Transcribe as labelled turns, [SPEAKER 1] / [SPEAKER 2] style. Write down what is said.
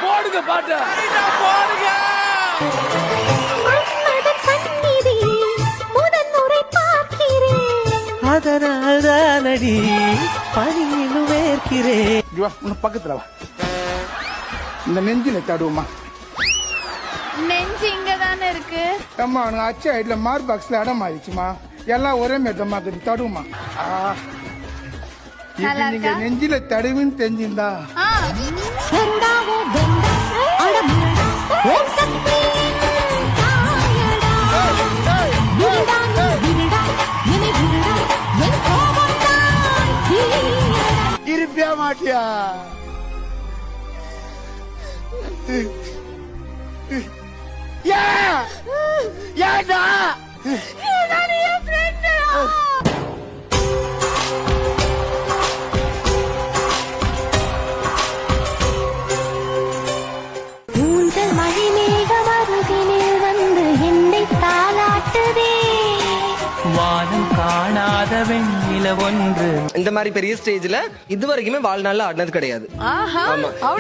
[SPEAKER 1] போடுங்க பாட்ட போடுங்க.
[SPEAKER 2] அதனால் தானடி பணியிலும் வேர்க்கிறேன்.
[SPEAKER 3] பக்கத்துல வா, இந்த நெஞ்சில தடுவோமா?
[SPEAKER 4] நெஞ்சு இங்க தானே இருக்கு.
[SPEAKER 3] அம்மா உனக்கு அச்ச ஐட்ல மார்க் பாக்ஸ்ல இடம் ஆயிடுச்சுமா, எல்லாம் ஒரே மேட்டமா தடுவுமா. இப்ப நீங்க நெஞ்சில தடுவுன்னு தெரிஞ்சிருந்தா இருப்பியா மாட்டியா? ஏடா
[SPEAKER 4] ஊஞ்சல் மழை மேகம் அருகினில் வந்து என்னை தாளாட்டுதே.
[SPEAKER 2] வானம் காணாத வெண்ணில ஒன்று.
[SPEAKER 5] இந்த மாதிரி பெரிய ஸ்டேஜ்ல இது வரைக்குமே வாழ்நாள்ல ஆடினது கிடையாது.
[SPEAKER 4] ஆஹா,
[SPEAKER 5] ஆமா.